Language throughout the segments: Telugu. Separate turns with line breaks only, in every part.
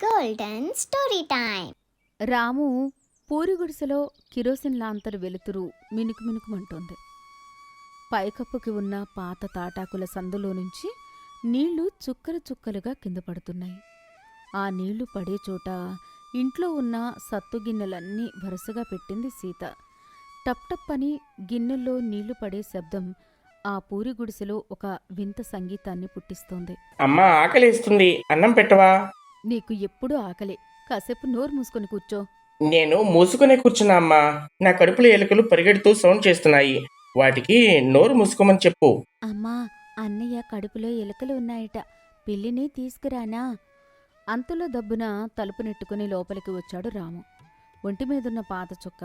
Golden story time.
రాము పూరి గుడిసెలో కిరోసిన్ లాంతరు వెలుతురు మినుకు మినుకుమంటోంది. పైకప్పుకి ఉన్న పాత తాటాకుల సందులో నుంచి నీళ్లు చుక్కలు చుక్కలుగా కింద పడుతున్నాయి. ఆ నీళ్లు పడే చోట ఇంట్లో ఉన్న సత్తుగిన్నెలన్నీ వరుసగా పెట్టింది సీత. టప్ టప్ అని గిన్నెల్లో నీళ్లు పడే శబ్దం ఆ పూరి గుడిసెలో ఒక వింత సంగీతాన్ని పుట్టిస్తోంది.
అమ్మా, ఆకలేస్తుంది, అన్నం పెట్టవా?
నీకు ఎప్పుడూ ఆకలే, కాసేపు నోరు మూసుకొని కూర్చో.
నేను మూసుకునే కూర్చున్నా అమ్మా. నా కడుపులో ఎలుకలు పరిగెడుతూ సౌండ్ చేస్తున్నాయి. వాటికి నోరు మూసుకోమని చెప్పు.
అమ్మా, అన్నయ్య కడుపులో ఎలుకలు ఉన్నాయట, పిల్లిని తీసుకురానా? అంతలో దబ్బున తలుపు నెట్టుకుని లోపలికి వచ్చాడు రాము. ఒంటిమీదున్న పాత చొక్క,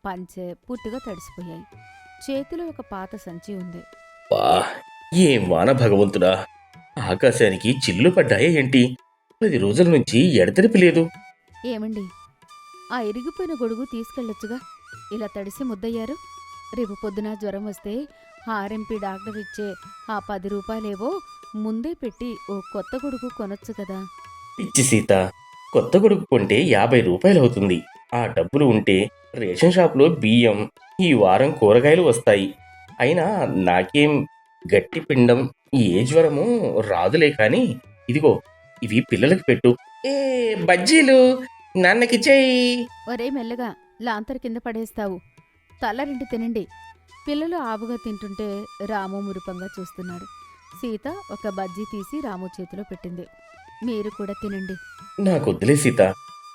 పంచె పూర్తిగా తడిసిపోయాయి. చేతిలో ఒక పాత సంచి ఉంది.
ఏం వాన భగవంతుడా! ఆకాశానికి చిల్లు పడ్డాయే ఏంటి? 10 రోజుల నుంచి ఎడతెరిపి లేదు.
ఏమండి, ఆ ఇరిగిపోయిన గొడుగు తీసుకెళ్ళొచ్చుగా, ఇలా తడిసి ముద్దయ్యారు. రేపు పొద్దున జ్వరం వస్తే ఆర్ఎంపీ డాక్టర్ ఇచ్చే ఆ 10 రూపాయలేవో ముందే పెట్టి ఓ కొత్త గొడుగు కొనొచ్చు కదా.
పిచ్చి సీత, కొత్త గొడుగు కొంటే 50 రూపాయలు అవుతుంది. ఆ డబ్బులు ఉంటే రేషన్ షాప్లో బియ్యం, ఈ వారం కూరగాయలు వస్తాయి. అయినా నాకేం గట్టి పిండం, ఏ జ్వరము రాదులే. కాని ఇదిగో, ఇవి పిల్లలకి పెట్టు. ఏ బజ్జీలు నాన్నకిచ్చేయి.
ఒరే మెల్లగా, లాంతరు కింద పడేస్తావు. తల 2 తినండి. పిల్లలు ఆవుగా తింటుంటే రాము మురుపంగా చూస్తున్నాడు. సీత ఒక బజ్జీ తీసి రాము చేతిలో పెట్టింది. మీరు కూడా తినండి.
నాకొద్దులే సీత,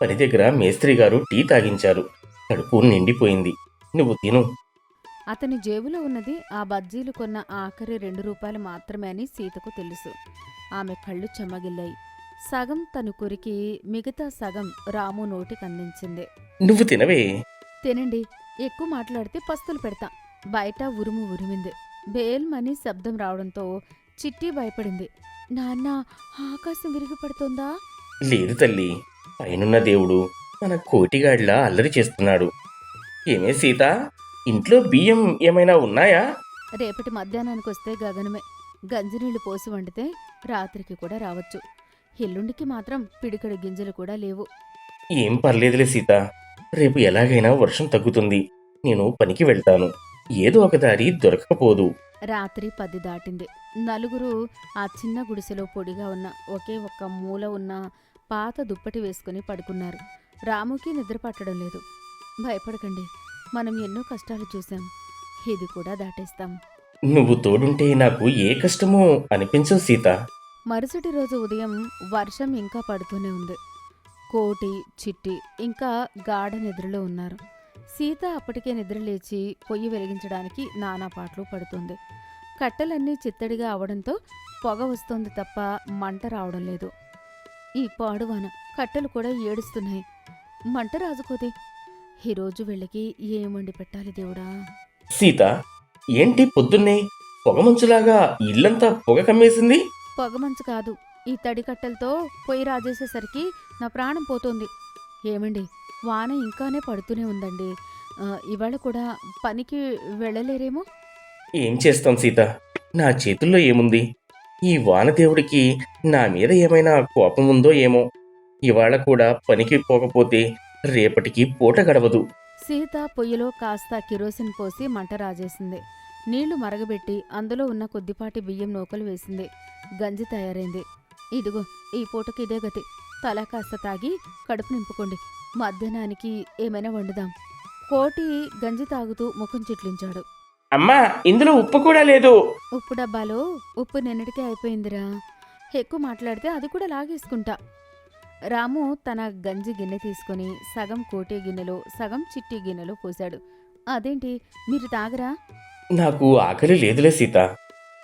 పని దగ్గర మేస్త్రి గారు టీ తాగించారు. కడుపు నిండిపోయింది. నువ్వు తిను.
అతని జేబులో ఉన్నది ఆ బజ్జీలు కొన్న ఆఖరి 2 రూపాయలు మాత్రమే అని సీతకు తెలుసు. ఆమె కళ్ళు చెమ్మగిల్లాయి. సగం తను కొరికి మిగతా సగం రాము నోటికందించింది.
నువ్వు తినవే.
తినండి, ఎక్కువ మాట్లాడితే పస్తులు పెడతా. బయట ఉరుము ఉరిమింది. బేల్మని శబ్దం రావడంతో చిట్టి భయపడింది. నాన్న, ఆకాశం విరిగి పడుతోందా?
లేదు తల్లి, పైనున్న దేవుడు మన కోటిగాడిలా అల్లరి చేస్తున్నాడు. ఏమే సీత, ఇంట్లో బియ్యం ఏమైనా ఉన్నాయా?
రేపటి మధ్యాహ్నానికొస్తే గగనమే. గంజినీళ్లు పోసి వండితే రాత్రికి కూడా రావచ్చు. ఎల్లుండికి మాత్రం పిడికడి గింజలు కూడా లేవు.
ఏం పర్లేదులే సీత, రేపు ఎలాగైనా వర్షం తగ్గుతుంది. నేను పనికి వెళ్తాను. ఏదో ఒక దారి దొరకకపోదు.
రాత్రి 10 దాటింది. నలుగురు ఆ చిన్న గుడిసెలో పొడిగా ఉన్న ఒకే ఒక్క మూల ఉన్న పాత దుప్పటి వేసుకుని పడుకున్నారు. రాముకి నిద్ర పట్టడం లేదు. భయపడకండి, మనం ఎన్నో కష్టాలు చూశాం, ఇది కూడా దాటేస్తాం.
నువ్వు తోడుంటే నాకు ఏ కష్టమూ అనిపించవు సీత.
మరుసటి రోజు ఉదయం వర్షం ఇంకా పడుతూనే ఉంది. కోటి, చిట్టి ఇంకా గాఢ నిద్రలో ఉన్నారు. సీత అప్పటికే నిద్రలేచి పొయ్యి వెలిగించడానికి నానా పాటలు పడుతుంది. కట్టెలన్నీ చిత్తడిగా అవడంతో పొగ వస్తోంది తప్ప మంట రావడం లేదు. ఈ పాడువాన కట్టెలు కూడా ఏడుస్తున్నాయి. మంట రాజుకోదే. ఈరోజు వీళ్ళకి ఏం వండి పెట్టాలి దేవుడా?
సీత, ఏంటి పొద్దున్నే పొగమంచులాగా ఇల్లంతా పొగ కమ్మేసింది?
పొగమంచు కాదు, ఈ తడి కట్టెలతో పొయ్యి రాజేసేసరికి నా ప్రాణం పోతోంది. ఏమండి, వాన ఇంకానే పడుతూనే ఉందండి. ఇవాళ కూడా పనికి వెళ్ళలేరేమో?
ఏం చేస్తాం సీత, నా చేతుల్లో ఏముంది? ఈ వానదేవుడికి నా మీద ఏమైనా కోపం ఉందో ఏమో. ఇవాళ కూడా పనికి పోకపోతే రేపటికి పూట గడవదు.
సీత పొయ్యిలో కాస్త కిరోసిన్ పోసి మంట రాజేసింది. నీళ్లు మరగబెట్టి అందులో ఉన్న కొద్దిపాటి బియ్యం నూకలు వేసింది. గంజి తయారైంది. ఇదిగో, ఈ పూటకి ఇదే గతి. తలా కాస్త తాగి కడుపు నింపుకోండి. మధ్యాహ్నానికి ఏమైనా వండుదాం. కోటి గంజి తాగుతూ ముఖం చిట్లించాడు.
అమ్మా, ఇందులో ఉప్పు కూడా లేదు.
ఉప్పు డబ్బాలో ఉప్పు నిన్నటికే అయిపోయిందిరా. ఎక్కువ మాట్లాడితే అది కూడా లాగేసుకుంటా. రాము తన గంజి గిన్నె తీసుకుని సగం కోటి గిన్నెలో సగం చిట్టి గిన్నెలో పోశాడు. అదేంటి, మీరు తాగరా?
నాకు ఆకలి లేదులే సీత.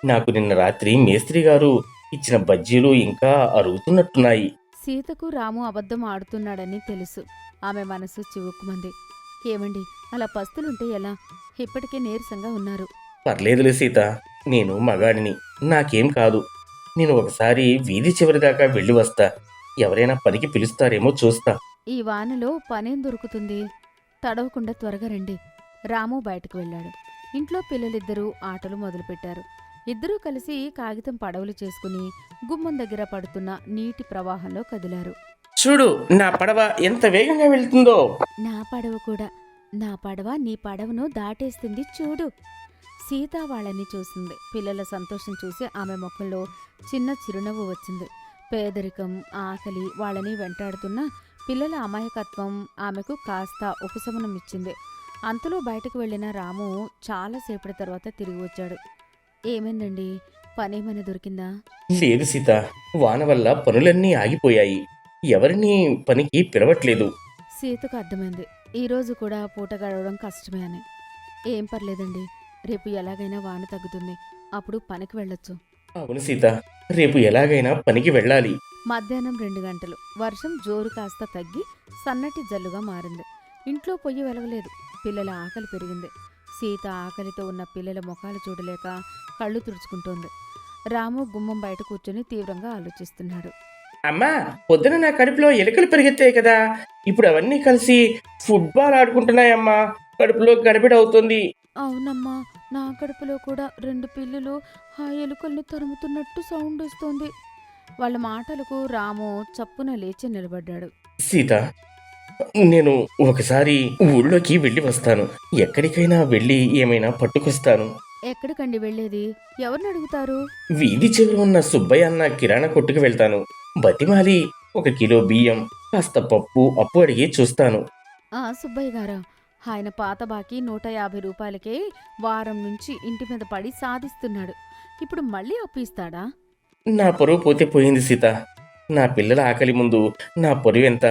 నాకు నిన్న రాత్రి మేస్త్రి గారు ఇచ్చిన బజ్జీలు ఇంకా అరుగుతున్నట్టున్నాయి.
సీతకు రాము అబద్ధం ఆడుతున్నాడని తెలుసు. ఆమె మనసు చివుక్కుమంది. ఏమండి, అలా పస్తులుంటే ఎలా? ఇప్పటికే నీరసంగా ఉన్నారు.
పర్లేదులే సీత, నేను మగాడిని, నాకేం కాదు. నేను ఒకసారి వీధి చివరి దాకా వెళ్ళి వస్తా. ఎవరైనా పనికి పిలుస్తారేమో చూస్తా.
ఈ వానలో పనేం దొరుకుతుంది? తడవకుండా త్వరగా రండి. రాము బయటకు వెళ్ళాడు. ఇంట్లో పిల్లలిద్దరూ ఆటలు మొదలుపెట్టారు. ఇద్దరూ కలిసి కాగితం పడవలు చేసుకుని గుమ్మం దగ్గర పడుతున్న నీటి ప్రవాహంలో కదిలారు.
చూడు, నా పడవ ఎంత వేగంగా వెళ్తుందో.
నా పడవ కూడా. నా పడవ నీ పడవను దాటేస్తుంది చూడు. సీత వాళ్ళని చూసింది. పిల్లల సంతోషం చూసి ఆమె ముఖంలో చిన్న చిరునవ్వు వచ్చింది. పేదరికం, ఆకలి వాళ్ళని వెంటాడుతున్న పిల్లల అమాయకత్వం ఆమెకు కాస్త ఉపశమనం ఇచ్చింది. అంతలో బయటకు వెళ్ళిన రాము చాలాసేపటి తర్వాత తిరిగి వచ్చాడు. ఏమైందండి, పనేమైనా దొరికిందా?
లేదు సీత, వాన వల్ల పనులన్నీ ఆగిపోయాయి. ఎవరిని పనికి పిలవట్లేదు.
సీతకు అర్థమైంది ఈరోజు కూడా పూట గడవడం కష్టమే అని. ఏం పర్లేదండి, రేపు ఎలాగైనా వాన తగ్గుతుంది, అప్పుడు పనికి వెళ్ళొచ్చు.
అవును సీత, రేపు ఎలాగైనా పనికి వెళ్ళాలి.
మధ్యాహ్నం 2 గంటలు. వర్షం జోరు కాస్త తగ్గి సన్నటి జల్లుగా మారింది. ఇంట్లో పొయ్యి వెలవలేదు. పిల్లల ఆకలి పెరిగింది. సీత ఆకలితో ఉన్న పిల్లల ముఖాలు చూడలేక కళ్ళు తుడుచుకుంటోంది. రాము గుమ్మం బయట కూర్చొని తీవ్రంగా ఆలోచిస్తున్నాడు.
అమ్మా, పొద్దున నా కడుపులో ఎలుకలు పెరిగెత్తాయి కదా, ఇప్పుడు అవన్నీ కలిసి ఫుట్బాల్ ఆడుకుంటున్నాయమ్మా. కడుపులో గడబిడ అవుతుంది.
అవునమ్మా, నా కడుపులో కూడా 2 పిల్లులు ఆ ఎలుకల్ని తరుముతున్నట్టు సౌండ్ వస్తోంది. వాళ్ళ మాటలకు రాము చప్పున లేచి నిలబడ్డాడు.
సీత, నేను ఒకసారి ఊళ్ళోకి వెళ్ళి వస్తాను. ఎక్కడికైనా వెళ్ళి ఏమైనా పట్టుకొస్తాను.
ఎక్కడికండి వెళ్ళేది? ఎవరిని అడుగుతారు?
వీధి చివర ఉన్న సుబ్బయ్య అన్న కిరాణా కొట్టుకు వెళ్తాను. బతిమాలి 1 కిలో బియ్యం, కాస్త పప్పు అప్పు అడిగి చూస్తాను.
సుబ్బయ్య గారా, ఆయన పాత బాకీ 150 రూపాయలకే వారం నుంచి ఇంటి మీద పడి సాధిస్తున్నాడు. ఇప్పుడు మళ్ళీ అప్పు ఇస్తాడా?
నా పరువు పోతే పోయింది సీత. నా పిల్లల ఆకలి ముందు నా పరువు ఎంత?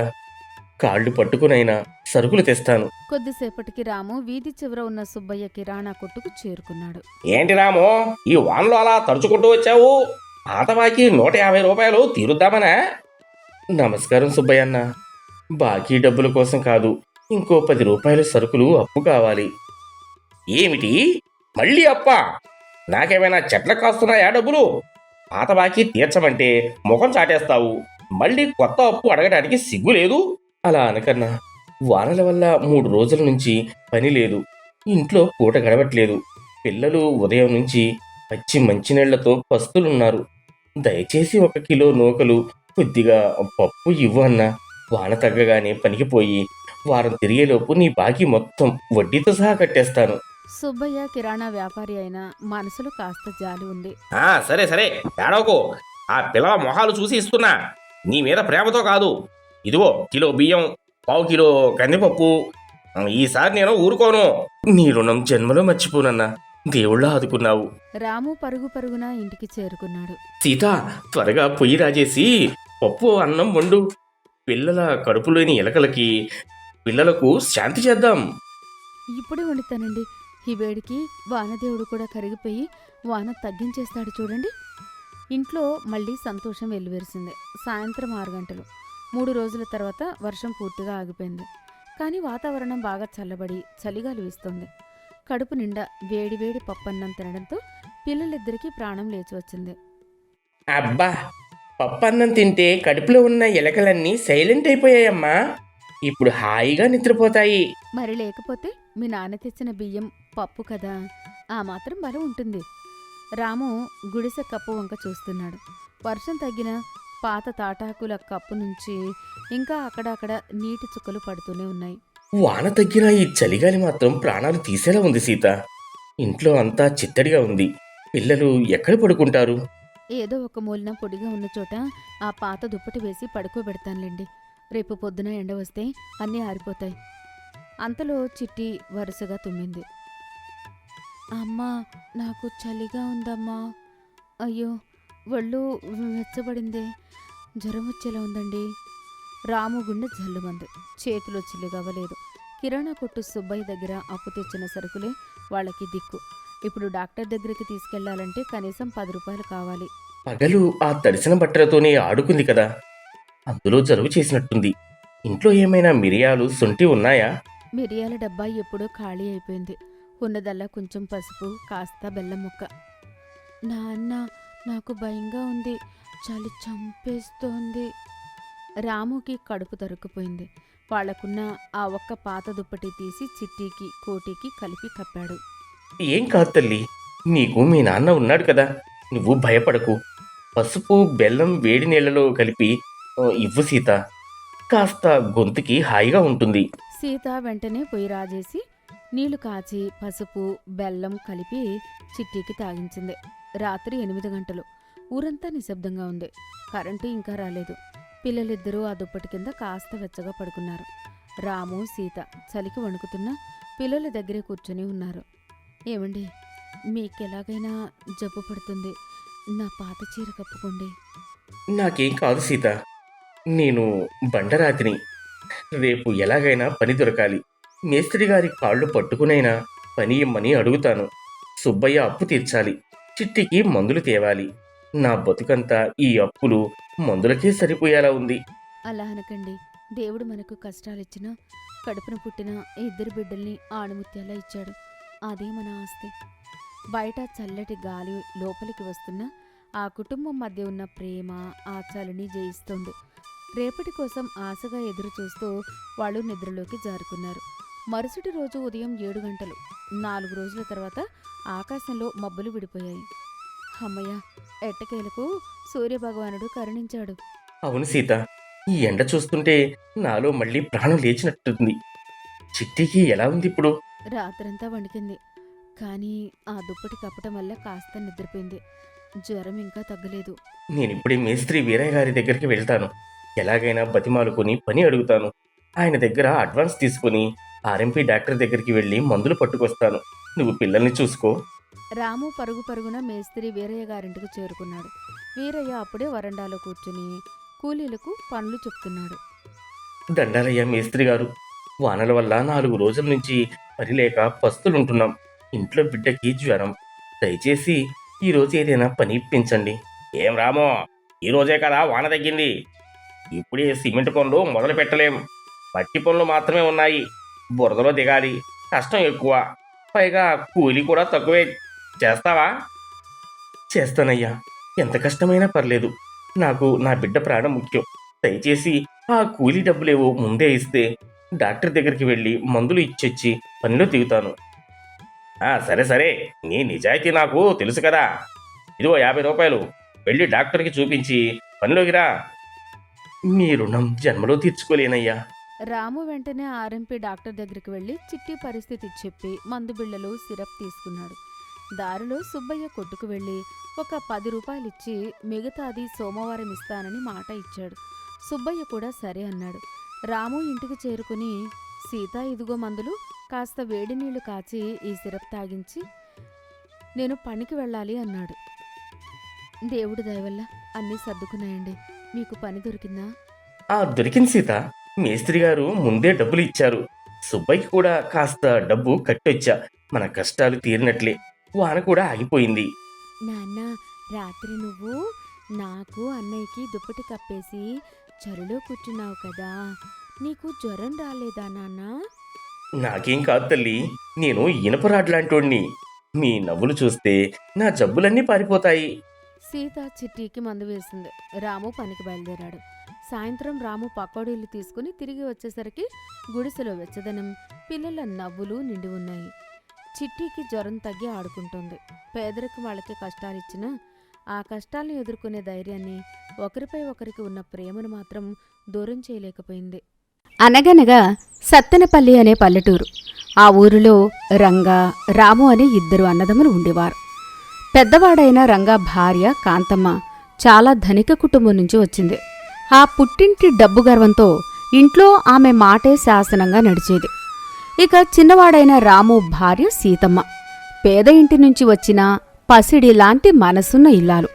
కాళ్ళు పట్టుకునైనా సరుకులు తెస్తాను.
కొద్దిసేపటికి రాము వీధి చివర ఉన్న సుబ్బయ్య కిరాణా కొట్టుకు చేరుకున్నాడు.
ఏంటి రాము, ఈ వానలో అలా తరుచుకుంటూ వచ్చావు? పాత బాకీ 150 రూపాయలు తీరుద్దామనా? నమస్కారం సుబ్బయ్య అన్న. బాకీ డబ్బుల కోసం కాదు, ఇంకో 10 రూపాయల సరుకులు అప్పు కావాలి. ఏమిటి, మళ్ళీ అప్పా? నాకేమైనా చెట్ల కాస్తున్నాయా డబ్బులు? పాత బాకీ తీర్చమంటే ముఖం చాటేస్తావు, మళ్ళీ కొత్త అప్పు అడగడానికి సిగ్గు లేదు? అలా అనకన్నా, వానల వల్ల 3 రోజుల నుంచి పని లేదు, ఇంట్లో పూట గడవట్లేదు. పిల్లలు ఉదయం నుంచి పచ్చి మంచినీళ్లతో పస్తులున్నారు. దయచేసి 1 కిలో నూకలు, కొద్దిగా పప్పు ఇవ్వు అన్నా. వాన తగ్గగానే పనికి పోయి వారం తిరిగేలోపు నీ బాకీ మొత్తం వడ్డీతో సహా కట్టేస్తాను.
సుబ్బయ్య కిరాణా వ్యాపారి అయినా మనసులో కాస్త జాలి ఉంది.
సరే సరే, ఏడవకు. ఆ పిల్లల మొహాలు చూసి ఇస్తున్నా, నీ మీద ప్రేమతో కాదు. ఇదిగో కిలో బియ్యం, 1/4 కిలో కందిపప్పు. ఈసారి నేను ఊరుకోను. నీ రుణం జన్మలో మర్చిపోనన్నా. దేవుళ్ళ ఆదుకున్నావు.
రాము పరుగు పరుగున ఇంటికి చేరుకున్నాడు.
సీత, త్వరగా పొయ్యి రాజేసి పప్పు అన్నం వండు. పిల్లల కడుపులోని ఎలకలకి, పిల్లలకు శాంతి చేద్దాం.
ఇప్పుడే వండుతానండి. ఈ వేడికి వానదేవుడు కూడా కరిగిపోయి వాన తగ్గించేస్తాడు చూడండి. ఇంట్లో మళ్ళీ సంతోషం వెల్లువెరిసింది. సాయంత్రం 6 గంటలు. 3 రోజుల తర్వాత వర్షం పూర్తిగా ఆగిపోయింది. కానీ వాతావరణం బాగా చల్లబడి చలిగాలు వీస్తోంది. కడుపు నిండా వేడివేడి పప్పన్నం తినడంతో పిల్లలిద్దరికీ ప్రాణం లేచి వచ్చింది.
అబ్బా, పప్పన్నం తింటే కడుపులో ఉన్న ఎలకలన్నీ సైలెంట్ అయిపోయాయమ్మా. ఇప్పుడు హాయిగా నిద్రపోతాయి.
మరి లేకపోతే మీ నాన్న తెచ్చిన బియ్యం, పప్పు కదా, ఆ మాత్రం బలం ఉంటుంది. రాము గుడిసె కప్పు వంక చూస్తున్నాడు. వర్షం తగ్గిన పాత తాటాకుల కప్పు నుంచి ఇంకా అక్కడక్కడ నీటి చుక్కలు పడుతూనే ఉన్నాయి.
వాన తగ్గినా ఈ చలిగాలి మాత్రం ప్రాణాలు తీసేలా ఉంది సీత. ఇంట్లో అంతా చిత్తడిగా ఉంది. పిల్లలు ఎక్కడ పడుకుంటారు?
ఏదో ఒక మూలన పొడిగా ఉన్న చోట ఆ పాత దుప్పటి వేసి పడుకోబెడతానులేండి. రేపు పొద్దున ఎండ వస్తే అన్నీ ఆరిపోతాయి. అంతలో చిట్టి వరుసగా తుమ్మింది. అమ్మా, నాకు చలిగా ఉందమ్మా. అయ్యో, ఒళ్ళు వెచ్చబడిందే, జ్వరం వచ్చేలా ఉందండి. రాము గుండె జల్లుమంది. చేతిలో చిల్లుగవ్వలేదు. కిరాణా కొట్టు సుబ్బయ్య దగ్గర అప్పు తెచ్చిన సరుకులే వాళ్ళకి దిక్కు. ఇప్పుడు డాక్టర్ దగ్గరికి తీసుకెళ్లాలంటే కనీసం 10 రూపాయలు కావాలి.
పగలు ఆ తడిసిన బట్టలతోనే ఆడుకుంది కదా, అందులో జలుబు చేసినట్టుంది. ఇంట్లో ఏమైనా మిరియాలు, శొంఠి ఉన్నాయా?
మిరియాల డబ్బా ఎప్పుడో ఖాళీ అయిపోయింది. ఉన్నదల్లా కొంచెం పసుపు, కాస్త బెల్లం ముక్క. నాన్న, నాకు భయంగా ఉంది, చలి చంపేస్తోంది. రాముకి కడుపు తరుక్కుపోయింది. వాళ్లకున్న ఆ ఒక్క పాత దుప్పటి తీసి చిట్టీకి, కోటికి కలిపి కప్పాడు.
ఏం కాదు తల్లి, నీకు మీ నాన్న ఉన్నాడు కదా, నువ్వు భయపడకు. పసుపు, బెల్లం వేడి నీళ్లలో కలిపి ఇవ్వు సీత. కాస్త గొంతుకి హాయిగా ఉంటుంది.
సీత వెంటనే పొయ్యి రాజేసి నీళ్లు కాచి పసుపు బెల్లం కలిపి చిట్టికి తాగించింది. రాత్రి 8 గంటలు. ఊరంతా నిశ్శబ్దంగా ఉంది. కరెంటు ఇంకా రాలేదు. పిల్లలిద్దరూ ఆ దుప్పటి కింద కాస్త వెచ్చగా పడుకున్నారు. రాము సీత చలికి వణుకుతున్నా పిల్లల దగ్గరే కూర్చొని ఉన్నారు. ఏమండి, మీకెలాగైనా జబ్బు పడుతుంది, నా పాత చీర కప్పుకోండి.
నాకేం కాదు సీత, నేను బండరాతిని. రేపు ఎలాగైనా పని దొరకాలి. మేస్త్రి గారి కాళ్ళు పట్టుకునైనా పని ఇమ్మని అడుగుతాను. సుబ్బయ్య అప్పు తీర్చాలి. చిట్టికి మందులు తేవాలి. నా బతుకంతా ఈ అప్పులు మందులకే సరిపోయేలా ఉంది.
అలా అనకండి. దేవుడు మనకు కష్టాలిచ్చినా కడుపున పుట్టిన 2 బిడ్డల్ని ఆణిముత్యాలా ఇచ్చాడు. అదే మన ఆస్తి. బయట చల్లటి గాలి లోపలికి వస్తున్నా ఆ కుటుంబం మధ్య ఉన్న ప్రేమ ఆ చలిని జయిస్తోంది. రేపటి కోసం ఆశగా ఎదురు చూస్తూ వాళ్ళు నిద్రలోకి జారుకున్నారు. మరుసటి రోజు ఉదయం 7 గంటలు. 4 రోజుల తర్వాత ఆకాశంలో మబ్బులు విడిపోయాయి. అమ్మయ్య, ఎట్టకేలకు సూర్యభగవానుడు కరుణించాడు.
అవును సీత, ఈ ఎండ చూస్తుంటే నాలో మళ్ళీ ప్రాణం లేచినట్టుంది. చిట్టికి ఎలా ఉంది ఇప్పుడు?
రాత్రంతా వణికింది. కానీ ఆ దుప్పటి కప్పటం వల్ల కాస్త నిద్రపోయింది. జ్వరం ఇంకా తగ్గలేదు.
నేనిప్పుడే మేస్త్రి వీరయ్య గారి దగ్గరికి వెళ్తాను. ఎలాగైనా బతిమాలుకొని పని అడుగుతాను. ఆయన దగ్గర అడ్వాన్స్ తీసుకుని ఆర్ఎంపీ డాక్టర్ దగ్గరికి వెళ్ళి మందులు పట్టుకొస్తాను. నువ్వు పిల్లల్ని చూసుకో.
రాము పరుగు పరుగున మేస్త్రి వీరయ్య గారింటికి చేరుకున్నాడు. వీరయ్య అప్పుడే వరండాలో కూర్చుని కూలీలకు పనులు చెప్తున్నాడు.
దండాలయ్య మేస్త్రి గారు, వానల వల్ల 4 రోజుల నుంచి పని లేక పస్తులుంటున్నాం. ఇంట్లో బిడ్డకి జ్వరం. దయచేసి ఈరోజు ఏదైనా పని ఇప్పించండి. ఏం రామో, ఈరోజే కదా వాన తగ్గింది. ఇప్పుడే సిమెంట్ పనులు మొదలు పెట్టలేం. మట్టి పనులు మాత్రమే ఉన్నాయి. బురదలో దిగాలి, కష్టం ఎక్కువ. పైగా కూలి కూడా తక్కువే. చేస్తావా? చేస్తానయ్యా, ఎంత కష్టమైనా పర్లేదు. నాకు నా బిడ్డ ప్రాణం ముఖ్యం. దయచేసి ఆ కూలీ డబ్బులేవో ముందే ఇస్తే డాక్టర్ దగ్గరికి వెళ్ళి మందులు ఇచ్చొచ్చి పనిలో దిగుతాను. సరే సరే, నీ నిజాయితీ నాకు తెలుసు కదా. ఇదిగో 50 రూపాయలు. వెళ్ళి డాక్టర్కి చూపించి పనిలోకి రా. మీ రుణం జన్మలో తీర్చుకోలేనయ్యా.
రాము వెంటనే ఆర్ఎంపీ డాక్టర్ దగ్గరికి వెళ్లి చిట్టి పరిస్థితి చెప్పి మందు బిళ్ళలు సిరప్ తీసుకున్నాడు. దారిలో సుబ్బయ్య కొట్టుకు వెళ్లి ఒక 10 రూపాయలిచ్చి మిగతాది సోమవారం ఇస్తానని మాట ఇచ్చాడు. సుబ్బయ్య కూడా సరే అన్నాడు. రాము ఇంటికి చేరుకుని సీత, ఇదిగో మందులు, కాస్త వేడి నీళ్లు కాచి ఈ సిరప్ తాగించి నేను పనికి వెళ్ళాలి అన్నాడు. దేవుడి దయవల్ల అన్నీ సర్దుకున్నాయండి. మీకు పని దొరికిందా?
దొరికింది సీత. మేస్త్రి గారు ముందే డబ్బులు ఇచ్చారు. సుబ్బయ్యకి కూడా కాస్త డబ్బు కట్టొచ్చా. మన కష్టాలు తీరినట్లే. వాన కూడా ఆగిపోయింది.
నాన్న, రాత్రి నువ్వు నాకు అన్నయ్యకి దుప్పటి కప్పేసి చలిలో కూర్చున్నావు కదా, నీకు జ్వరం రాలేదా నాన్నా?
నాకేం కాదు తల్లి, నేను ఇనపరాడ్లాంటోణ్ణి. మీ నవ్వులు చూస్తే నా జబ్బులన్నీ పారిపోతాయి.
సీత చిట్టికి మందు వేసింది. రాము పనికి బయలుదేరాడు. సాయంత్రం రాము పకోడీలు తీసుకుని తిరిగి వచ్చేసరికి గుడిసెలో వెచ్చదనం, పిల్లల నవ్వులు నిండి ఉన్నాయి. చిట్టికి జ్వరం తగ్గి ఆడుకుంటుంది. పేదరికం వాళ్ళకి కష్టాలిచ్చినా ఆ కష్టాలను ఎదుర్కొనే ధైర్యాన్ని, ఒకరిపై ఒకరికి ఉన్న ప్రేమను మాత్రం దూరం చేయలేకపోయింది. అనగనగా సత్తెనపల్లి అనే పల్లెటూరు. ఆ ఊరిలో రంగా, రాము అనే 2 అన్నదమ్ములు ఉండేవారు. పెద్దవాడైన రంగా భార్య కాంతమ్మ చాలా ధనిక కుటుంబం నుంచి వచ్చింది. ఆ పుట్టింటి డబ్బు గర్వంతో ఇంట్లో ఆమె మాటే శాసనంగా నడిచేది. ఇక చిన్నవాడైన రాము భార్య సీతమ్మ పేద ఇంటి నుంచి వచ్చిన పసిడి లాంటి మనసున్న ఇల్లాలు.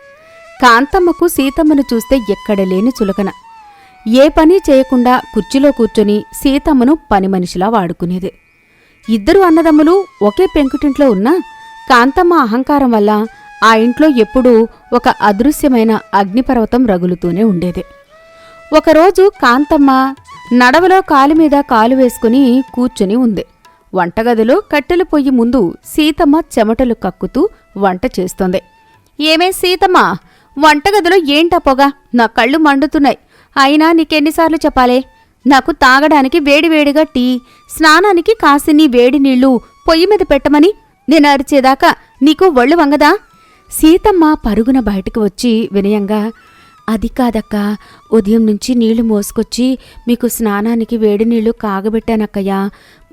కాంతమ్మకు సీతమ్మను చూస్తే ఎక్కడలేని చులకన. ఏ పని చేయకుండా కుర్చీలో కూర్చొని సీతమ్మను పని మనిషిలా వాడుకునేది. 2 అన్నదమ్ములు ఒకే పెంకుటింట్లో ఉన్నా కాంతమ్మ అహంకారం వల్ల ఆ ఇంట్లో ఎప్పుడూ ఒక అదృశ్యమైన అగ్నిపర్వతం రగులుతూనే ఉండేది. ఒకరోజు కాంతమ్మ నడవలో కాలుమీద కాలు వేసుకుని కూర్చుని ఉంది. వంటగదిలో కట్టెల పొయ్యి ముందు సీతమ్మ చెమటలు కక్కుతూ వంట చేస్తోంది. ఏమే సీతమ్మ, వంటగదిలో ఏంటా పొగ? నా కళ్ళు మండుతున్నాయి. అయినా నీకెన్నిసార్లు చెప్పాలే? నాకు తాగడానికి వేడివేడిగా టీ, స్నానానికి కాసిని వేడి నీళ్లు పొయ్యి మీద పెట్టమని నేను అరిచేదాకా నీకు ఒళ్ళు వంగదా? సీతమ్మ పరుగున బయటకు వచ్చి వినయంగా, అది కాదక్కా, ఉదయం నుంచి నీళ్లు మోసుకొచ్చి మీకు స్నానానికి వేడి నీళ్లు కాగబెట్టానక్కయ్యా.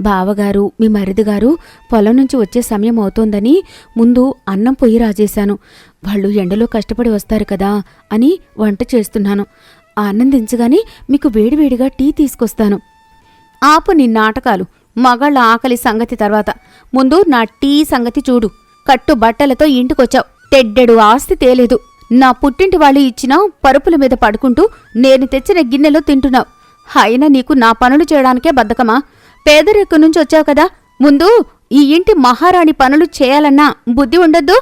బావగారు మీ మరిదిగారు పొలం నుంచి వచ్చే సమయం అవుతోందని ముందు అన్నం పొయ్యి రాజేశాను. వాళ్ళు ఎండలో కష్టపడి వస్తారు కదా అని వంట చేస్తున్నాను. ఆ అన్నం దించగానే మీకు వేడివేడిగా టీ తీసుకొస్తాను. ఆపు నీ నాటకాలు. మగాళ్ళ ఆకలి సంగతి తర్వాత ముందు నా టీ సంగతి చూడు. కట్టు బట్టలతో ఇంటికొచ్చావు, తెడ్డెడు ఆస్తి తేలేదు. నా పుట్టింటి వాళ్ళు ఇచ్చిన పరుపుల మీద పడుకుంటూ నేను తెచ్చిన గిన్నెలో తింటున్నావు. అయినా నీకు నా పనులు చేయడానికే బద్ధకమా? పేదరికం నుంచి వచ్చావు కదా, ముందు ఈ ఇంటి మహారాణి పనులు చేయాలన్నా బుద్ధి ఉండొద్దు.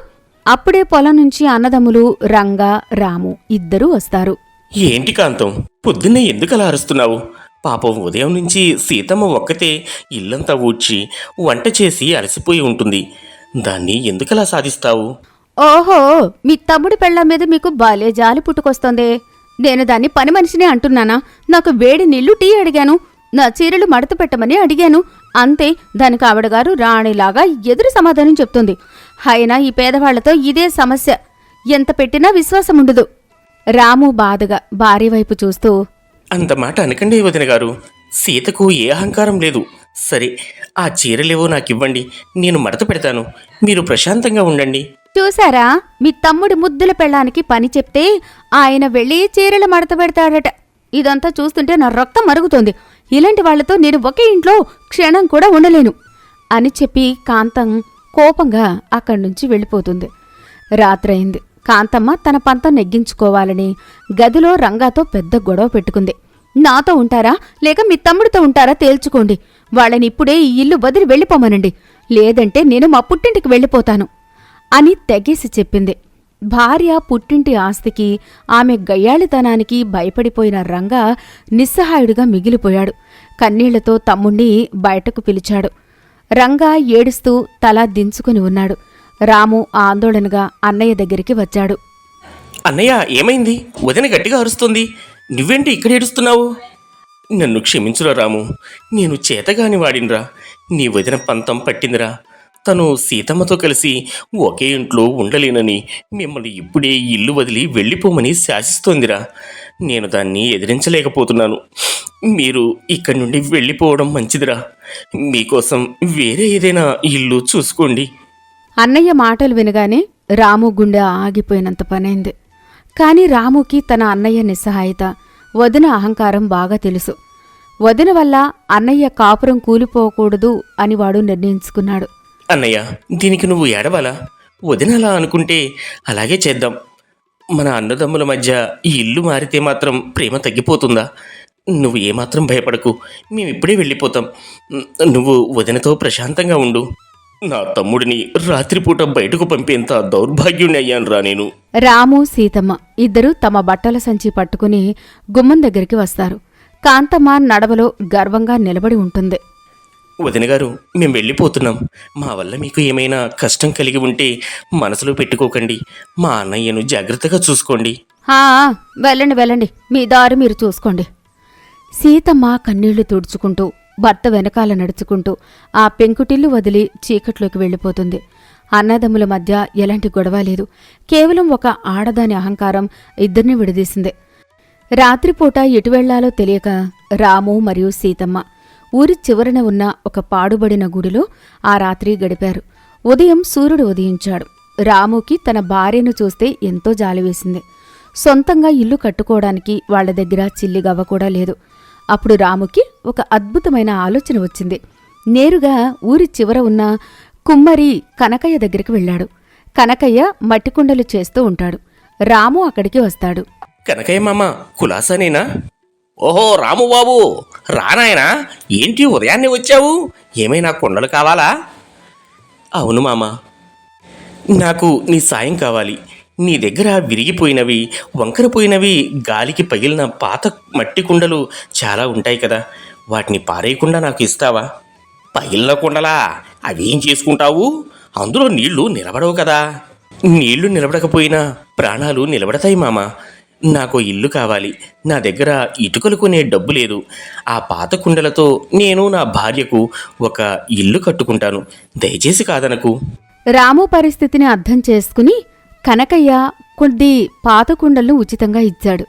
అప్పుడే పొలం నుంచి అన్నదమ్ములు రంగా రాము ఇద్దరూ వస్తారు.
ఏంటి కాంతం, పొద్దున్నే ఎందుకలా అరుస్తున్నావు? పాపం ఉదయం నుంచి సీతమ్మ ఒక్కతే ఇల్లంతా ఊడ్చి వంట చేసి అలసిపోయి ఉంటుంది. దాన్ని ఎందుకలా సాధిస్తావు?
ఓహో, మీ తమ్ముడి పెళ్ళాం మీద మీకు బాలే జాలి పుట్టుకొస్తోందే. నేను దాన్ని పని మనిషినే అంటున్నానా? నాకు వేడి నీళ్లు టీ అడిగాను, నా చీరలు మడత పెట్టమని అడిగాను, అంతే. దానికి ఆవిడగారు రాణిలాగా ఎదురు సమాధానం చెప్తుంది. అయినా ఈ పేదవాళ్లతో ఇదే సమస్య. ఎంత పెట్టినా విశ్వాసం ఉండదు. రాము బాధగా భార్య వైపు చూస్తూ,
అంత మాట అనకండి వదిన గారు. సీతకు ఏ అహంకారం లేదు. సరే, ఆ చీరలేవో నాకివ్వండి, నేను మడత పెడతాను. మీరు ప్రశాంతంగా ఉండండి.
చూసారా, మీ తమ్ముడి ముద్దుల పెళ్ళానికి పని చెప్తే ఆయన వెళ్ళి చీరలు మడత పెడతాడట. ఇదంతా చూస్తుంటే నా రక్తం మరుగుతోంది. ఇలాంటి వాళ్లతో నేను ఒకే ఇంట్లో క్షణం కూడా ఉండలేను అని చెప్పి కాంతం కోపంగా అక్కడ్నుంచి వెళ్ళిపోతుంది. రాత్రయింది. కాంతమ్మ తన పంతం నెగ్గించుకోవాలని గదిలో రంగాతో పెద్ద గొడవ పెట్టుకుంది. నాతో ఉంటారా లేక మీ తమ్ముడితో ఉంటారా తేల్చుకోండి. వాళ్ళని ఇప్పుడే ఈ ఇల్లు వదిలి వెళ్ళిపోమనండి, లేదంటే నేను మా పుట్టింటికి వెళ్ళిపోతాను అని తెగేసి చెప్పింది. భార్య పుట్టింటి ఆస్తికి ఆమె గయ్యాళితనానికి భయపడిపోయిన రంగా నిస్సహాయుడిగా మిగిలిపోయాడు. కన్నీళ్లతో తమ్ముణ్ణి బయటకు పిలిచాడు. రంగా ఏడుస్తూ తల దించుకుని ఉన్నాడు. రాము ఆందోళనగా అన్నయ్య దగ్గరికి వచ్చాడు.
అన్నయ్య, ఏమైంది? వదిన గట్టిగా అరుస్తుంది. నువ్వేంటి ఇక్కడ ఏడుస్తున్నావు? నన్ను క్షమించురా రాము, నేను చేతగాని వాడినరా. నీ వదిన పంతం పట్టిందిరా. తను సీతమ్మతో కలిసి ఒకే ఇంట్లో ఉండలేనని మిమ్మల్ని ఇప్పుడే ఇల్లు వదిలి వెళ్ళిపోమని శాసిస్తోందిరా. నేను దాన్ని ఎదిరించలేకపోతున్నాను. మీరు ఇక్కడి నుండి వెళ్ళిపోవడం మంచిదిరా. మీకోసం వేరే ఏదైనా ఇల్లు చూసుకోండి.
అన్నయ్య మాటలు వినగానే రాము గుండె ఆగిపోయినంత పనైంది. కాని రాముకి తన అన్నయ్య నిస్సహాయత, వదిన అహంకారం బాగా తెలుసు. వదిన వల్ల అన్నయ్య కాపురం కూలిపోకూడదు అని వాడు నిర్ణయించుకున్నాడు.
అన్నయ్య, దీనికి నువ్వు ఏడవాలా? వదినలా అనుకుంటే అలాగే చేద్దాం. మన అన్నదమ్ముల మధ్య ఈ ఇల్లు మారితే మాత్రం ప్రేమ తగ్గిపోతుందా? నువ్వు ఏమాత్రం భయపడకు, మేమిప్పుడే వెళ్ళిపోతాం. నువ్వు వదినతో ప్రశాంతంగా ఉండు. నా తమ్ముడిని రాత్రిపూట బయటకు పంపేంత దౌర్భాగ్యుణ్ణి అయ్యానురా నేను.
రాము సీతమ్మ ఇద్దరూ తమ బట్టల సంచి పట్టుకుని గుమ్మం దగ్గరికి వస్తారు. కాంతమ్మ నడవలో గర్వంగా నిలబడి ఉంటుంది.
వదిన గారు, మేం వెళ్ళిపోతున్నాం. మా వల్ల మీకు ఏమైనా కష్టం కలిగి ఉంటే మనసులో పెట్టుకోకండి. మా అన్నయ్యను జాగ్రత్తగా చూసుకోండి.
వెళ్ళండి వెళ్ళండి, మీ దారి మీరు చూసుకోండి. సీతమ్మ కన్నీళ్లు తుడుచుకుంటూ భర్త వెనకాల నడుచుకుంటూ ఆ పెంకుటిల్లు వదిలి చీకట్లోకి వెళ్ళిపోతుంది. అన్నదమ్ముల మధ్య ఎలాంటి గొడవ లేదు. కేవలం ఒక ఆడదాని అహంకారం ఇద్దరిని విడదీసింది. రాత్రిపూట ఎటు వెళ్లాలో తెలియక రాము మరియు సీతమ్మ ఊరి చివరన ఉన్న ఒక పాడుబడిన గుడిలో ఆ రాత్రి గడిపారు. ఉదయం సూర్యుడు ఉదయించాడు. రాముకి తన భార్యను చూస్తే ఎంతో జాలివేసింది. సొంతంగా ఇల్లు కట్టుకోవడానికి వాళ్ల దగ్గర చిల్లిగవ్వ కూడా లేదు. అప్పుడు రాముకి ఒక అద్భుతమైన ఆలోచన వచ్చింది. నేరుగా ఊరి చివర ఉన్న కుమ్మరి కనకయ్య దగ్గరికి వెళ్ళాడు. కనకయ్య మట్టికుండలు చేస్తూ ఉంటాడు. రాము అక్కడికి వస్తాడు.
కనకయ్య మామ, కులాసానేనా? ఓహో రాము బాబు, రానాయనా. ఏంటి ఉదయాన్నే వచ్చావు? ఏమైనా కుండలు కావాలా? అవును మామ, నాకు నీ సాయం కావాలి. నీ దగ్గర విరిగిపోయినవి, వంకరపోయినవి, గాలికి పగిలిన పాత మట్టి కుండలు చాలా ఉంటాయి కదా, వాటిని పారేయకుండా నాకు ఇస్తావా? పగిలిన కుండలా? అవేం చేసుకుంటావు? అందులో నీళ్లు నిలబడవు కదా. నీళ్లు నిలబడకపోయినా ప్రాణాలు నిలబడతాయి మామ. నాకు ఇల్లు కావాలి. నా దగ్గర ఇటుకలు కొనే డబ్బు లేదు. ఆ పాత కుండలతో నేను నా భార్యకు ఒక ఇల్లు కట్టుకుంటాను. దయచేసి కాదనకు.
రాము పరిస్థితిని అర్థం చేసుకుని కనకయ్య కొద్ది పాత కుండలను ఉచితంగా ఇచ్చాడు.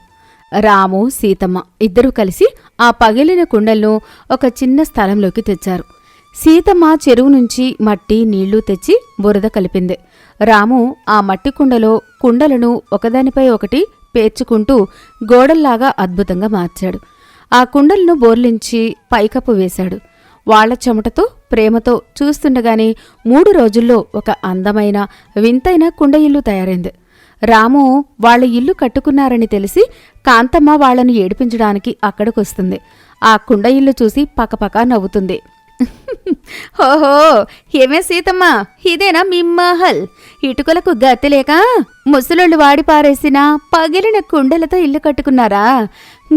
రాము సీతమ్మ ఇద్దరూ కలిసి ఆ పగిలిన కుండలను ఒక చిన్న స్థలంలోకి తెచ్చారు. సీతమ్మ చెరువు నుంచి మట్టి నీళ్లు తెచ్చి బురద కలిపింది. రాము ఆ మట్టి కుండలను ఒకదానిపై ఒకటి పేర్చుకుంటూ గోడల్లాగా అద్భుతంగా మార్చాడు. ఆ కుండలను బోర్లించి పైకప్పు వేశాడు. వాళ్ల చెమటతో ప్రేమతో చూస్తుండగానే 3 రోజుల్లో ఒక అందమైన వింతైన కుండ ఇల్లు తయారైంది. రాము వాళ్ల ఇల్లు కట్టుకున్నారని తెలిసి కాంతమ్మ వాళ్లను ఏడిపించడానికి అక్కడికొస్తుంది. ఆ కుండ ఇల్లు చూసి పకపకా నవ్వుతుంది. ఓహో, ఏమే సీతమ్మ, ఇదేనా మీ మహల్? ఇటుకలకు గతిలేక ముసలోళ్ళు వాడి పారేసిన పగిలిన కుండలతో ఇల్లు కట్టుకున్నారా?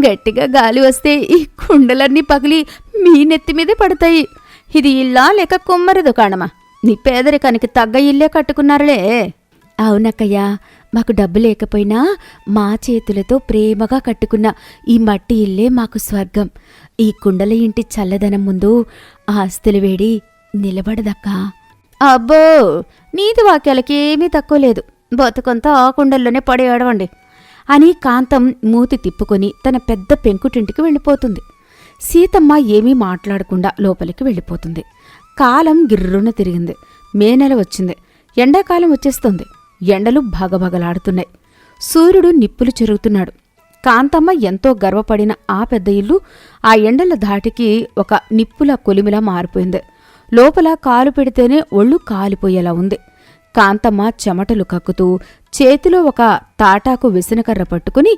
గట్టిగా గాలి వస్తే ఈ కుండలన్నీ పగిలి మీ నెత్తి మీదే పడతాయి. ఇది ఇల్లా లేక కుమ్మరి దుకాణమా? నీ పేదరికానికి తగ్గ ఇల్లే కట్టుకున్నారులే. అవునక్కయ్యా, మాకు డబ్బు లేకపోయినా మా చేతులతో ప్రేమగా కట్టుకున్న ఈ మట్టి ఇల్లే మాకు స్వర్గం. ఈ కుండల ఇంటి చల్లదనం ముందు ఆస్తుల వేడి నిలబడదక్కా. అబ్బో, నీతి వాక్యాలకేమీ తక్కువ లేదు. బతుకంతా ఆ కుండల్లోనే పడి ఏడవండి అని కాంతం మూతి తిప్పుకొని తన పెద్ద పెంకుటింటికి వెళ్ళిపోతుంది. సీతమ్మ ఏమీ మాట్లాడకుండా లోపలికి వెళ్ళిపోతుంది. కాలం గిర్రున తిరిగింది. మే నెల వచ్చింది. ఎండాకాలం వచ్చేస్తుంది. ఎండలు భగభగలాడుతున్నాయి. సూర్యుడు నిప్పులు చెరుగుతున్నాడు. కాంతమ్మ ఎంతో గర్వపడిన ఆ పెద్ద ఇల్లు ఆ ఎండల ధాటికి ఒక నిప్పుల కొలిమిలా మారిపోయింది. లోపల కాలు పెడితేనే ఒళ్ళు కాలిపోయేలా ఉంది. కాంతమ్మ చెమటలు కక్కుతూ చేతిలో ఒక తాటాకు విసనకర్ర పట్టుకుని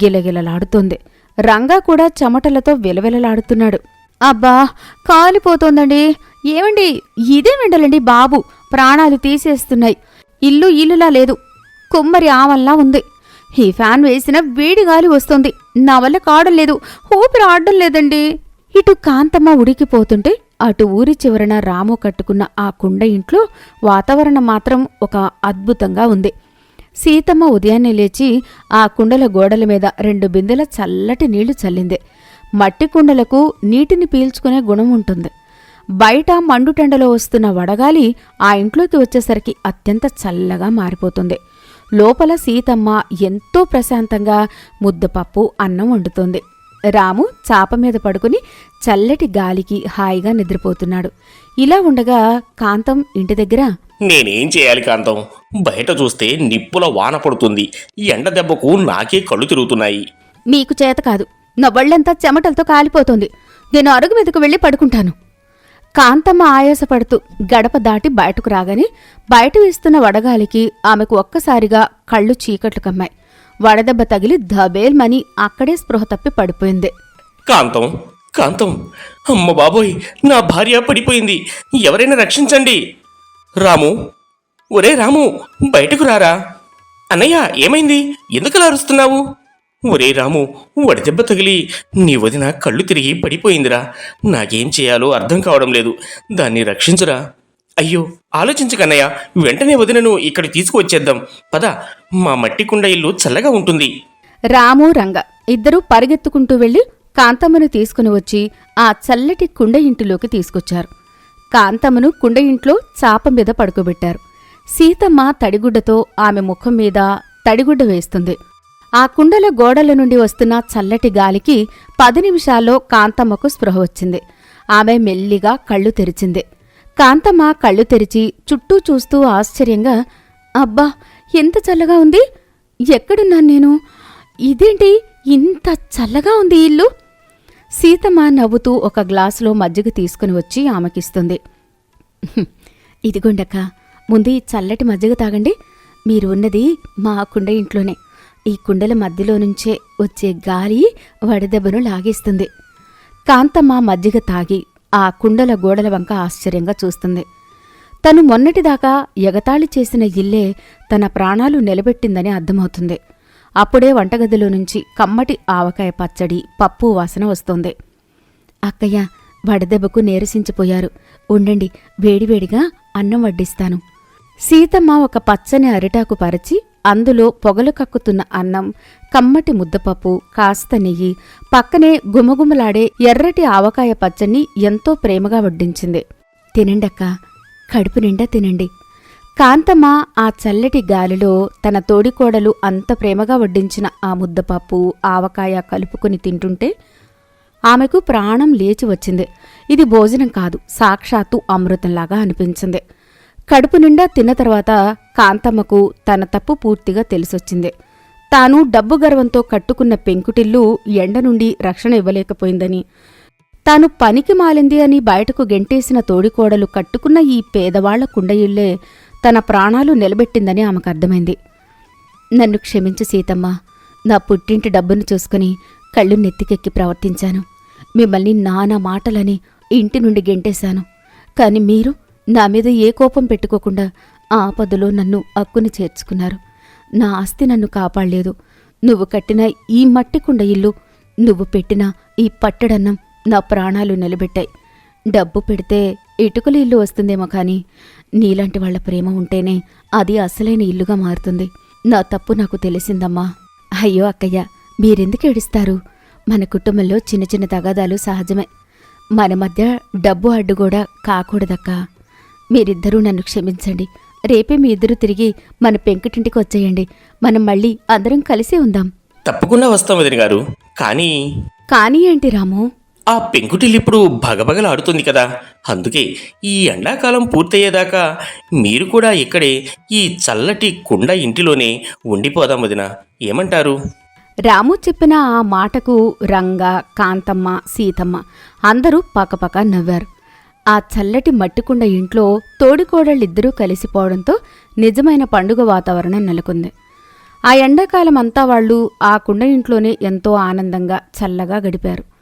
గిలగిలలాడుతోంది. రంగా కూడా చెమటలతో విలవిలలాడుతున్నాడు. అబ్బా, కాలిపోతోందండి. ఏమండి, ఇదే వెండలండి బాబు, ప్రాణాలు తీసేస్తున్నాయి. ఇల్లు ఇల్లులా లేదు, కుమ్మరి ఆవల్లా ఉంది. ఈ ఫ్యాన్ వేసిన వేడిగాలి వస్తోంది. నా వల్ల కావడం లేదు, ఊపిరి ఆడడం లేదండి. ఇటు కాంతమ్మ ఉడికిపోతుంటే అటు ఊరి చివరన రాము కట్టుకున్న ఆ కుండ ఇంట్లో వాతావరణం మాత్రం ఒక అద్భుతంగా ఉంది. సీతమ్మ ఉదయాన్నే లేచి ఆ కుండల గోడల మీద 2 బిందెల చల్లటి నీళ్లు చల్లింది. మట్టి కుండలకు నీటిని పీల్చుకునే గుణం ఉంటుంది. బయట మండుటెండలో వస్తున్న వడగాలి ఆ ఇంట్లోకి వచ్చేసరికి అత్యంత చల్లగా మారిపోతుంది. లోపల సీతమ్మ ఎంతో ప్రశాంతంగా ముద్దపప్పు అన్నం వండుతోంది. రాము చాప మీద పడుకుని చల్లటి గాలికి హాయిగా నిద్రపోతున్నాడు. ఇలా ఉండగా కాంతం ఇంటి దగ్గర,
నేనేం చేయాలి కాంతం? బయట చూస్తే నిప్పుల వాన పడుతుంది. ఎండ దెబ్బకు నాకే కళ్ళు తిరుగుతున్నాయి.
మీకు చేత కాదు, నా ఒళ్ళంతా చెమటలతో కాలిపోతోంది. నేను అరుగు మీదకు వెళ్ళి పడుకుంటాను. కాంతమ్మ ఆయాసపడుతూ గడప దాటి బయటకు రాగానే బయట వీస్తున్న వడగాలికి ఆమెకు ఒక్కసారిగా కళ్ళు చీకట్లు కమ్మాయి. వడదెబ్బ తగిలి ధబేల్మని అక్కడే స్పృహ తప్పి పడిపోయింది.
కాంతం, కాంతం, అమ్మ బాబోయ్, నా భార్య పడిపోయింది. ఎవరైనా రక్షించండి. రాము, ఒరే రాము, బయటకు రారా. అన్నయ్య, ఏమైంది? ఎందుకలా అరుస్తున్నావు? ఒరే రాము, వడదెబ్బ తగిలి నీ వదిన కళ్ళు తిరిగి పడిపోయిందిరా. నాకేం చేయాలో అర్థం కావడం లేదు. దాన్ని రక్షించురా. అయ్యో, ఆలోచించకన్నయ్య, వెంటనే వదినను ఇక్కడికి తీసుకువచ్చేద్దాం. పద, మా మట్టి కుండ ఇల్లు చల్లగా ఉంటుంది.
రాము రంగ ఇద్దరూ పరిగెత్తుకుంటూ వెళ్లి కాంతమ్మను తీసుకుని వచ్చి ఆ చల్లటి కుండ ఇంటిలోకి తీసుకొచ్చారు. కాంతమ్మను కుండ ఇంట్లో చాప మీద పడుకోబెట్టారు. సీతమ్మ తడిగుడ్డతో ఆమె ముఖం మీద తడిగుడ్డ వేస్తుంది. ఆ కుండల గోడల నుండి వస్తున్న చల్లటి గాలికి 10 నిమిషాల్లో కాంతమ్మకు స్పృహ వచ్చింది. ఆమె మెల్లిగా కళ్ళు తెరిచింది. కాంతమ్మ కళ్ళు తెరిచి చుట్టూ చూస్తూ ఆశ్చర్యంగా, అబ్బా, ఎంత చల్లగా ఉంది! ఎక్కడున్నాను నేను? ఇదేంటి ఇంత చల్లగా ఉంది ఇల్లు? సీతమ్మ నవ్వుతూ ఒక గ్లాసులో మజ్జిగ తీసుకుని వచ్చి ఆమెకిస్తుంది. ఇదిగోండక్క, ముందు ఈ చల్లటి మజ్జిగ తాగండి. మీరు ఉన్నది మా కుండ ఇంట్లోనే. ఈ కుండల మధ్యలో నుంచే వచ్చే గాలి వడదెబ్బను లాగేస్తుంది. కాంతమ్మ మజ్జిగ తాగి ఆ కుండల గోడల వంక ఆశ్చర్యంగా చూస్తుంది. తను మొన్నటిదాకా ఎగతాళి చేసిన ఇల్లే తన ప్రాణాలు నిలబెట్టిందని అర్థమవుతుంది. అప్పుడే వంటగదిలో నుంచి కమ్మటి ఆవకాయ పచ్చడి, పప్పు వాసన వస్తోంది. అక్కయ్య, వడదెబ్బకు నీరసించిపోయారు. ఉండండి, వేడివేడిగా అన్నం వడ్డిస్తాను. సీతమ్మ ఒక పచ్చని అరిటాకు పరిచి అందులో పొగలు కక్కుతున్న అన్నం, కమ్మటి ముద్దపప్పు, కాస్త నెయ్యి, పక్కనే గుమగుమలాడే ఎర్రటి ఆవకాయ పచ్చడిని ఎంతో ప్రేమగా వడ్డించింది. తినండక్క, కడుపు నిండా తినండి. కాంతమ్మ ఆ చల్లటి గాలిలో తన తోడికోడలు అంత ప్రేమగా వడ్డించిన ఆ ముద్దపప్పు ఆవకాయ కలుపుకుని తింటుంటే ఆమెకు ప్రాణం లేచి వచ్చింది. ఇది భోజనం కాదు, సాక్షాత్తు అమృతంలాగా అనిపించింది. కడుపు నిండా తిన్న తర్వాత కాంతమ్మకు తన తప్పు పూర్తిగా తెలిసొచ్చింది. తాను డబ్బు గర్వంతో కట్టుకున్న పెంకుటిల్లు ఎండ నుండి రక్షణ ఇవ్వలేకపోయిందని, తాను పనికి మాలింది అని బయటకు గెంటేసిన తోడికోడలు కట్టుకున్న ఈ పేదవాళ్ల కుండయిళ్లే తన ప్రాణాలు నిలబెట్టిందని ఆమెకు అర్థమైంది. నన్ను క్షమించు సీతమ్మ, నా పుట్టింటి డబ్బును చూసుకుని కళ్ళు నెత్తికెక్కి ప్రవర్తించాను. మిమ్మల్ని నానా మాటలని ఇంటి నుండి గెంటేశాను. కాని మీరు నా మీద ఏ కోపం పెట్టుకోకుండా ఆపదలో నన్ను అక్కుని చేర్చుకున్నారు. నా ఆస్తి నన్ను కాపాడలేదు. నువ్వు కట్టిన ఈ మట్టి కుండ ఇల్లు, నువ్వు పెట్టిన ఈ పట్టడన్నం నా ప్రాణాలు నిలబెట్టాయి. డబ్బు పెడితే ఇటుకల ఇల్లు వస్తుందేమో కాని నీలాంటి వాళ్ల ప్రేమ ఉంటేనే అది అసలైన ఇల్లుగా మారుతుంది. నా తప్పు నాకు తెలిసిందమ్మా. అయ్యో అక్కయ్య, మీరెందుకు ఏడుస్తారు? మన కుటుంబంలో చిన్న చిన్న తగాదాలు సహజమే. మన మధ్య డబ్బు అడ్డు కూడా కాకూడదక్కా. మీరిద్దరూ నన్ను క్షమించండి. రేపే మీ ఇద్దరు తిరిగి మన పెంకుటింటికి వచ్చేయండి. మనం మళ్ళీ అందరం కలిసే ఉందాం.
తప్పకుండా వస్తాం వదిన గారు.
కానీ ఏంటి రాము?
ఆ పెంకుటిల్లు ఇప్పుడు భగభగలాడుతుంది కదా, అందుకే ఈ ఎండాకాలం పూర్తయ్యేదాకా మీరు కూడా ఇక్కడే ఈ చల్లటి కుండ ఇంటిలోనే ఉండిపోదాం వదిన, ఏమంటారు?
రాము చెప్పిన ఆ మాటకు రంగ, కాంతమ్మ, సీతమ్మ అందరూ పకపక నవ్వారు. ఆ చల్లటి మట్టికుండ ఇంట్లో తోడికోడళ్ళిద్దరూ కలిసిపోవడంతో నిజమైన పండుగ వాతావరణం నెలకొంది. ఆ ఎండాకాలం అంతా వాళ్లు ఆ కుండ ఇంట్లోనే ఎంతో ఆనందంగా చల్లగా గడిపారు.